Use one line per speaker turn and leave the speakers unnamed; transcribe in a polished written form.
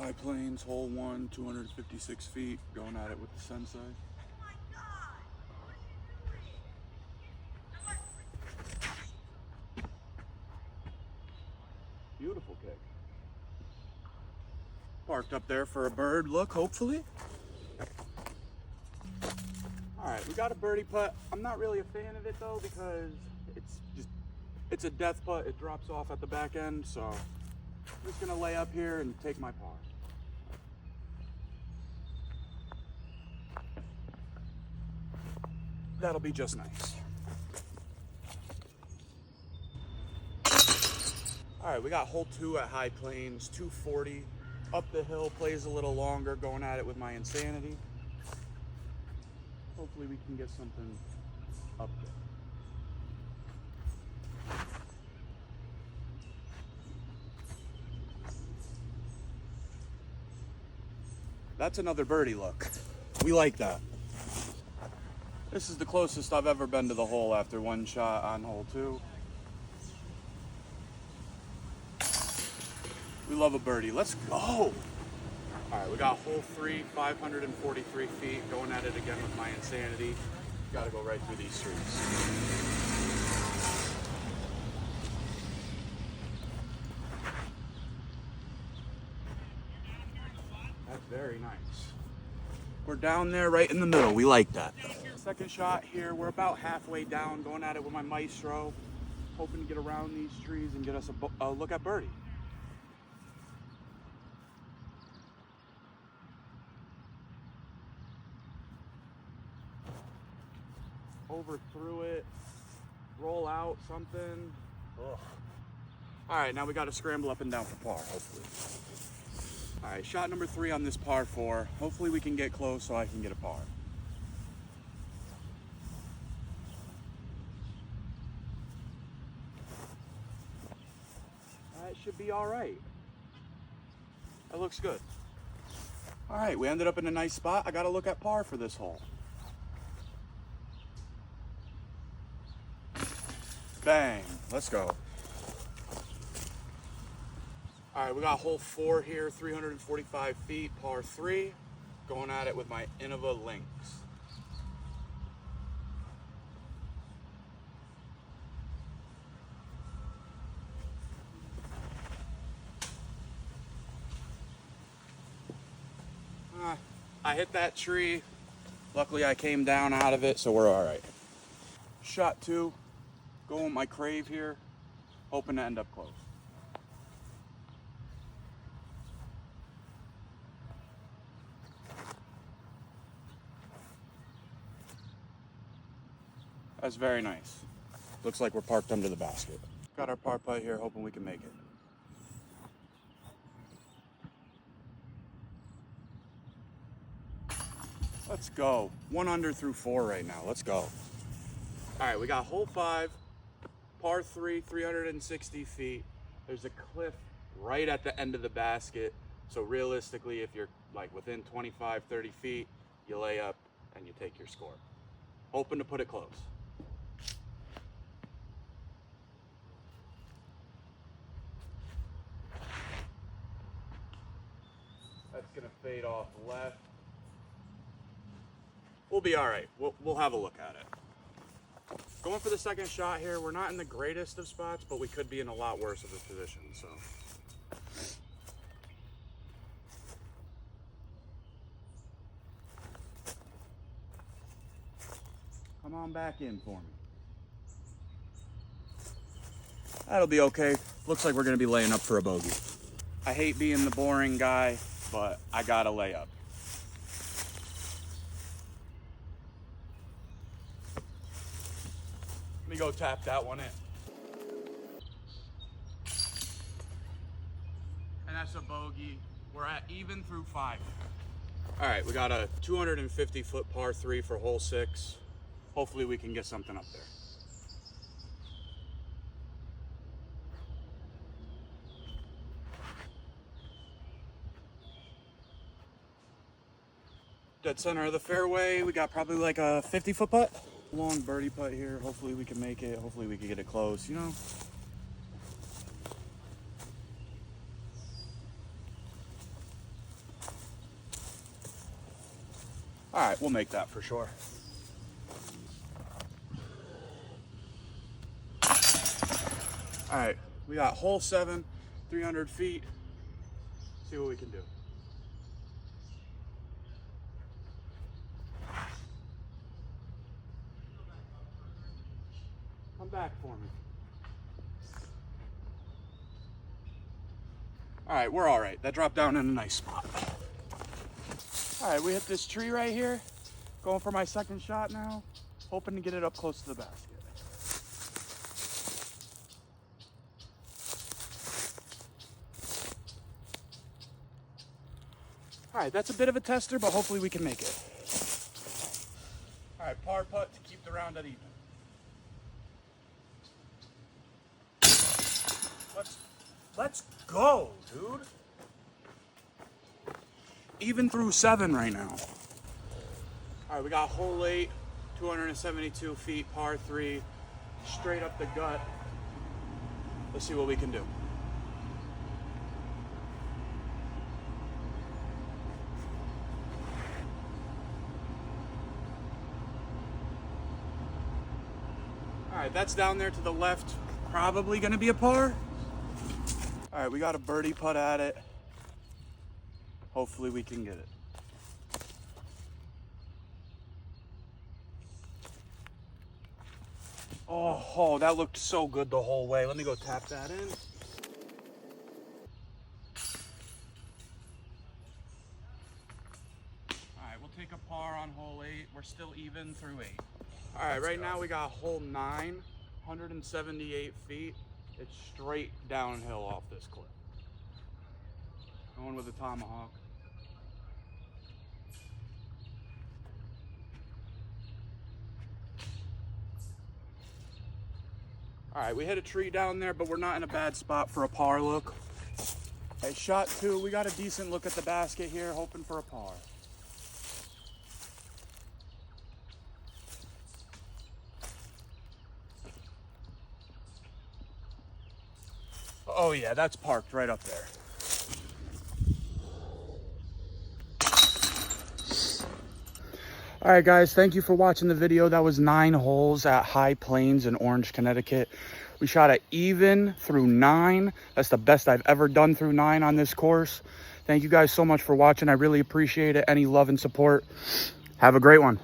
High Plains, hole 1, 256 feet, going at it with the Sensei. Beautiful kick. Parked up there for a bird look, hopefully. All right, we got a birdie putt. I'm not really a fan of it though because it's a death putt. It drops off at the back end, so I'm just gonna lay up here and take my par. That'll be just nice. All right, we got hole 2 at High Plains, 240. Up the hill, plays a little longer, going at it with my Insanity. Hopefully we can get something up there. That's another birdie look. We like that. This is the closest I've ever been to the hole after one shot on hole 2. We love a birdie. Let's go. All right, we got hole 3, 543 feet, going at it again with my Insanity. Got to go right through these streets. That's very nice. We're down there right in the middle. We like that. Second shot here. We're about halfway down, going at it with my Maestro, hoping to get around these trees and get us a look at birdie. Over through it, roll out something. Ugh. All right, now we got to scramble up and down for par, hopefully. All right, shot number 3 on this par 4. Hopefully we can get close so I can get a par. That should be all right. That looks good. All right, we ended up in a nice spot. I got to look at par for this hole. Bang, let's go. All right, we got hole 4 here, 345 feet, par 3, going at it with my Innova Lynx. I hit that tree. Luckily I came down out of it, so we're all right. Shot 2, going with my Crave here, hoping to end up close. That's very nice. Looks like we're parked under the basket. Got our par putt here, hoping we can make it. Let's go. 1 under through 4 right now. Let's go. All right, we got hole 5, par 3, 360 feet. There's a cliff right at the end of the basket. So realistically, if you're like within 25, 30 feet, you lay up and you take your score. Hoping to put it close. That's gonna fade off left. We'll be all right. We'll have a look at it. Going for the second shot here. We're not in the greatest of spots, but we could be in a lot worse of a position, so. Come on back in for me. That'll be okay. Looks like we're gonna be laying up for a bogey. I hate being the boring guy, but I gotta lay up. Let me go tap that one in. And that's a bogey. We're at even through 5. All right, we got a 250-foot par 3 for hole 6. Hopefully we can get something up there. Dead center of the fairway. We got probably like a 50-foot putt. Long birdie putt here. Hopefully we can make it. Hopefully we can get it close, you know. All right, we'll make that for sure. All right, we got hole 7, 300 feet. See what we can do. Come back for me. All right, we're all right. That dropped down in a nice spot. All right, we hit this tree right here. Going for my second shot now. Hoping to get it up close to the basket. All right, that's a bit of a tester, but hopefully we can make it. All right, par putt to keep the round at even. Let's go, dude. Even through 7 right now. All right, we got hole 8, 272 feet, par 3, straight up the gut. Let's see what we can do. All right, that's down there to the left. Probably gonna be a par. All right, we got a birdie putt at it. Hopefully we can get it. Oh, that looked so good the whole way. Let me go tap that in. All right, we'll take a par on hole 8. We're still even through 8. All right, right now we got hole 9, 178 feet. It's straight downhill off this cliff. Going with a tomahawk. All right, we hit a tree down there, but we're not in a bad spot for a par look. Hey, shot 2, we got a decent look at the basket here, hoping for a par. Oh yeah, that's parked right up there. All right, guys, thank you for watching the video. That was 9 holes at High Plains in Orange, Connecticut. We shot it even through 9. That's the best I've ever done through 9 on this course. Thank you guys so much for watching. I really appreciate it. Any love and support. Have a great one.